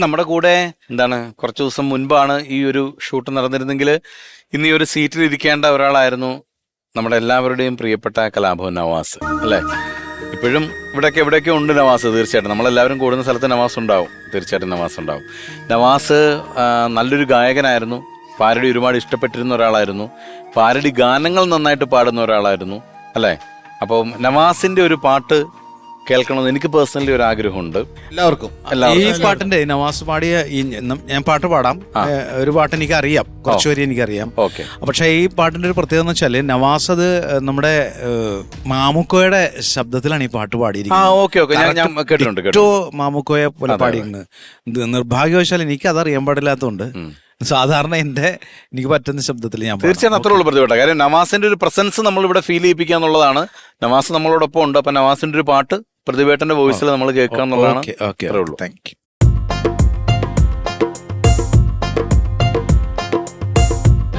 നമ്മുടെ കൂടെ എന്താണ് കുറച്ച് ദിവസം മുൻപാണ് ഈ ഒരു ഷൂട്ട് നടന്നിരുന്നെങ്കിൽ ഇന്ന് ഈ ഒരു സീറ്റിൽ ഇരിക്കേണ്ട ഒരാളായിരുന്നു നമ്മുടെ എല്ലാവരുടെയും പ്രിയപ്പെട്ട കലാഭവൻ നവാസ് അല്ലേ. ഇപ്പോഴും ഇവിടെയൊക്കെ എവിടെയൊക്കെ ഉണ്ട് നവാസ്. തീർച്ചയായിട്ടും നമ്മളെല്ലാവരും കൂടുന്ന സ്ഥലത്ത് നവാസ് ഉണ്ടാവും. തീർച്ചയായിട്ടും നവാസ് ഉണ്ടാവും. നവാസ് നല്ലൊരു ഗായകനായിരുന്നു. പാരഡി ഒരുപാട് ഇഷ്ടപ്പെട്ടിരുന്ന ഒരാളായിരുന്നു. പാരഡി ഗാനങ്ങൾ നന്നായിട്ട് പാടുന്ന ഒരാളായിരുന്നു അല്ലേ. അപ്പം നവാസിന്റെ ഒരു പാട്ട് കേൾക്കണമെന്ന് എനിക്ക് പേഴ്സണലി ഒരു ആഗ്രഹമുണ്ട്. എല്ലാവർക്കും ഈ പാട്ടിന്റെ നവാസ് പാടിയ ഞാൻ പാട്ട് പാടാം. ഒരു പാട്ട് എനിക്ക് അറിയാം, കുറച്ചുപേരെ എനിക്കറിയാം. പക്ഷെ ഈ പാട്ടിന്റെ ഒരു പ്രത്യേകത എന്ന് വെച്ചാല് നവാസ് അത് നമ്മുടെ മാമുക്കോയുടെ ശബ്ദത്തിലാണ് ഈ പാട്ട് പാടിയിരിക്കുന്നത്. മാമുക്കോയെ പോലെ പാടിയിട്ടുണ്ട്. നിർഭാഗ്യവശാൽ എനിക്ക് അത് അറിയാൻ പാടില്ലാത്തതുകൊണ്ട് സാധാരണ എനിക്ക് പറ്റുന്ന ശബ്ദത്തിൽ ഞാൻ തീർച്ചയായും അത്രേ ഉള്ളൂ പ്രതിഭട്ട. കാര്യം നവാസിന്റെ ഒരു പ്രസൻസ് നമ്മൾ ഇവിടെ ഫീൽ ചെയ്യിപ്പിക്കുക എന്നുള്ളതാണ്. നവാസ് നമ്മളോടൊപ്പം ഉണ്ട്. അപ്പൊ നവാസിന്റെ ഒരു പാട്ട് പ്രതിഭേട്ടന്റെ വോയിസിൽ നമ്മൾ കേൾക്കുക എന്നുള്ളതാണ്. അത്രേ ഉള്ളൂ. Thank you.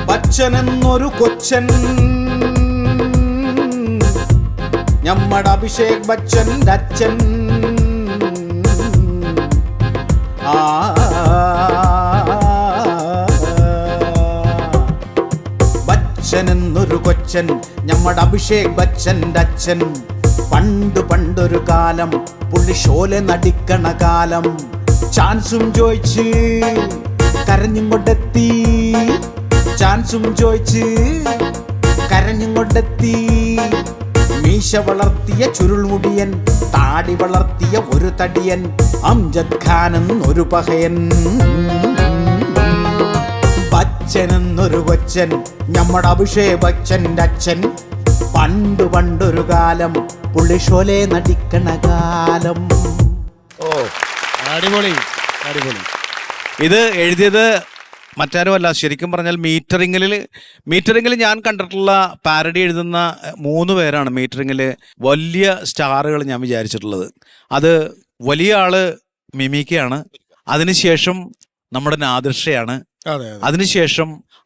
ബച്ചനെന്നൊരു കൊച്ചൻ, ഞമ്മടെ അഭിഷേക് ബച്ചന്റെ അച്ഛൻ. ബച്ചനെന്നൊരു കൊച്ചൻ, ഞമ്മടെ അഭിഷേക് ബച്ചന്റെ അച്ഛൻ. പണ്ടൊരു കാലം പുള്ളി ഷോലെ നടിക്കണ കാലം. ചാൻസും ചോദിച്ച് കരഞ്ഞും കൊണ്ടെത്തി, ചാൻസും ചോദിച്ച് കരഞ്ഞും കൊണ്ടെത്തി. മീശ വളർത്തിയ ചുരുൾമുടിയൻ, താടി വളർത്തിയ ഒരു തടിയൻ, അംജദ് ഖാൻ എന്നൊരു പഹയൻ. ബച്ചനെന്നൊരു കൊച്ചൻ, ഞമ്മടെ അഭിഷേക് ബച്ചന്റെ അച്ഛൻ. പണ്ടൊരു കാലം പുള്ളി ഷോലെ നടിക്കണ കാലം. അടിപൊളി അടിപൊളി. ഇത് എഴുതിയത് മറ്റാരുമല്ല, ശരിക്കും പറഞ്ഞാൽ മീറ്ററിങ്ങിൽ ഞാൻ കണ്ടിട്ടുള്ള പാരഡി എഴുതുന്ന 3 പേരാണ് മീറ്ററിങ്ങിൽ വലിയ സ്റ്റാറുകൾ ഞാൻ വിചാരിച്ചിട്ടുള്ളത്. അത് വലിയ ആള് മിമിക്കയാണ്, അതിനുശേഷം നമ്മുടെ നാദിർഷയാണ്,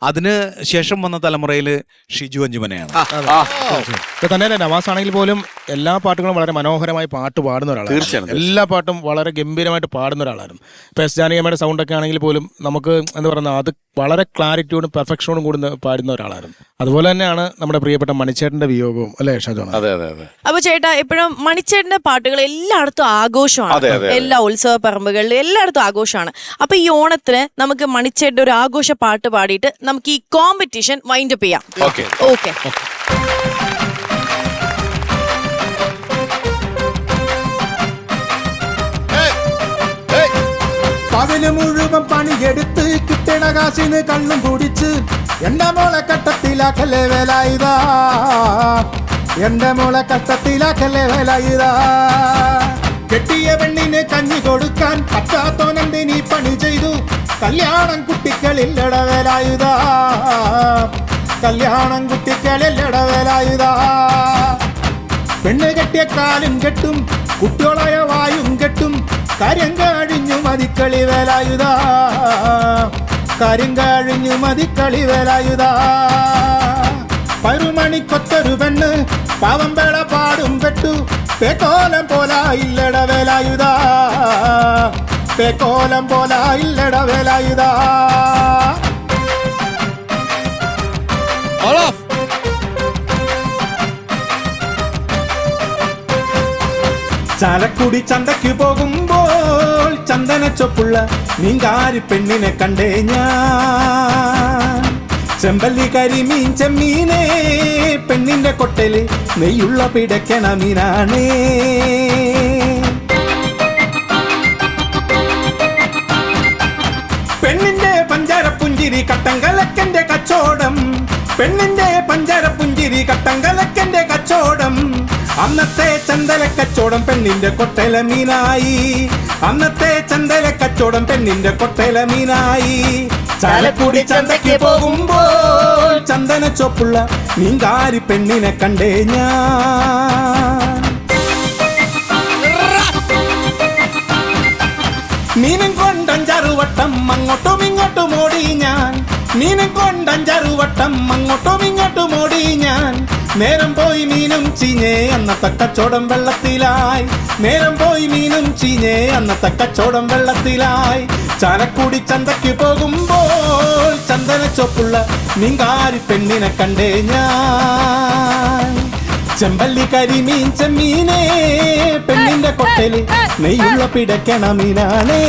അതിനുശേഷം വന്ന തലമുറയിൽ ഷിജു അഞ്ജുമനെയാണ്. തന്നെ നവാസ് ആണെങ്കിൽ പോലും എല്ലാ പാട്ടുകളും വളരെ മനോഹരമായി പാട്ട് പാടുന്ന ഒരാളാണ്. എല്ലാ പാട്ടും വളരെ ഗംഭീരമായിട്ട് പാടുന്ന ഒരാളായിരുന്നു. ഇപ്പൊ എസ് ജാനകിയമ്മയുടെ സൗണ്ട് ഒക്കെ ആണെങ്കിൽ പോലും നമുക്ക് എന്താ പറയുക, അത് വളരെ ക്ലാരിറ്റിയോടും പെർഫെക്ഷനോടും കൂടി പാടുന്ന ഒരാളായിരുന്നു. അതുപോലെ തന്നെയാണ് നമ്മുടെ പ്രിയപ്പെട്ട മണിച്ചേട്ടന്റെ വിയോഗവും അല്ലേ ഷാജോൺ? അപ്പൊ ചേട്ടാ, എപ്പോഴും മണിച്ചേട്ടന്റെ പാട്ടുകൾ എല്ലായിടത്തും ആഘോഷമാണ്. എല്ലാ ഉത്സവ പറമ്പുകളിലും എല്ലായിടത്തും ആഘോഷമാണ്. അപ്പൊ ഈ ഓണത്തിന് നമുക്ക് മണിച്ചേട്ടന്റെ ഒരു ആഘോഷ പാട്ട് പാടിയിട്ട് നമുക്ക് ഈ കോമ്പറ്റീഷൻ വൈൻഡ് അപ്പ് ചെയ്യാം. ഓക്കെ. പകല് മുഴുവൻ പണിയെടുത്ത് കിട്ടണ കാശിന് കള്ളും കുടിച്ച് എന്റെ മോളെ കട്ടത്തിലാക്കല്ലേ വേലായുധാ, എന്റെ മോളെ കട്ടത്തിലാക്കല്ലേ വേലായുധാ. കെട്ടിയ പെണ്ണിന് കഞ്ഞി കൊടുക്കാൻ പറ്റാത്തോനെന്തിനീ പണി ചെയ്തു. കല്യാണം കുട്ടികളില്ലട വേലായുധാ, കല്യാണം കുട്ടികളില്ലട വേലായുധാ. പെണ്ണ് കെട്ടിയ കാലും കെട്ടും, കുട്ടികളായ വായും കെട്ടും. കാര്യം കഴിഞ്ഞു മതിക്കളി വേലായുധാ, കാര്യം കഴിഞ്ഞു മതിക്കളി വേലായുധാ. പരുമണിക്കൊത്തൊരു പെണ്ണ് പാവം വേള പാടും പെട്ടു. പേക്കോലം പോലായില്ലട വേലായുധാ, പേക്കോലം പോലായില്ലട വേലായുധാ. ചാലക്കുടി ചന്തയ്ക്ക് പോകുമ്പോൾ ചന്ദന ചൊപ്പുള്ള മീൻകാരി പെണ്ണിനെ കണ്ടേ ഞാൻ. ചെമ്പല്ലി കരിമീൻ ചെമ്മീനേ, പെണ്ണിന്റെ കൊട്ടല് നെയ്യുള്ള പിടയ്ക്കണ മീനാണേ. പെണ്ണിന്റെ പഞ്ചാരപ്പുഞ്ചിരി കട്ടങ്കലക്കന്റെ കച്ചോടം, പെണ്ണിന്റെ പഞ്ചാരപ്പുഞ്ചിരി കട്ടങ്കലക്കന്റെ കച്ചോടം. അന്നത്തെ ചന്ദല കച്ചോടം പെണ്ണിന്റെ കൊട്ടല മീനായി, അന്നത്തെ ചന്ദല കച്ചോടം പെണ്ണിന്റെ കൊട്ടല മീനായി. ചാലക്കുടി ചന്തയ്ക്ക് പോകുമ്പോൾ ചന്ദന ചൊപ്പുള്ള മീൻകാരി പെണ്ണിനെ കണ്ടേ ഞാൻ. മീനും കൊണ്ട് 5-6 വട്ടം അങ്ങോട്ടും ഇങ്ങോട്ടും ഓടി ഞാൻ. മീനും കൊണ്ടഞ്ചാറു വട്ടം അങ്ങോട്ടും ഇങ്ങോട്ടും ഓടി ഞാൻ. നേരം പോയി മീനും ചീഞ്ഞേ അന്നത്തെ കച്ചോടം വെള്ളത്തിലായി. നേരം പോയി മീനും ചീഞ്ഞേ അന്നത്തെ കച്ചോടം വെള്ളത്തിലായി. ചാലക്കുടി ചന്തയ്ക്ക് പോകുമ്പോൾ ചന്ദന ചൊപ്പുള്ള മീൻകാരി പെണ്ണിനെ കണ്ടേ ഞാൻ. ചെമ്പല്ലി കരിമീൻ ചെമ്മീനേ പെണ്ണിന്റെ കൊട്ടല് നെയ്യുള്ള പിടയ്ക്കണ മീനാണേ.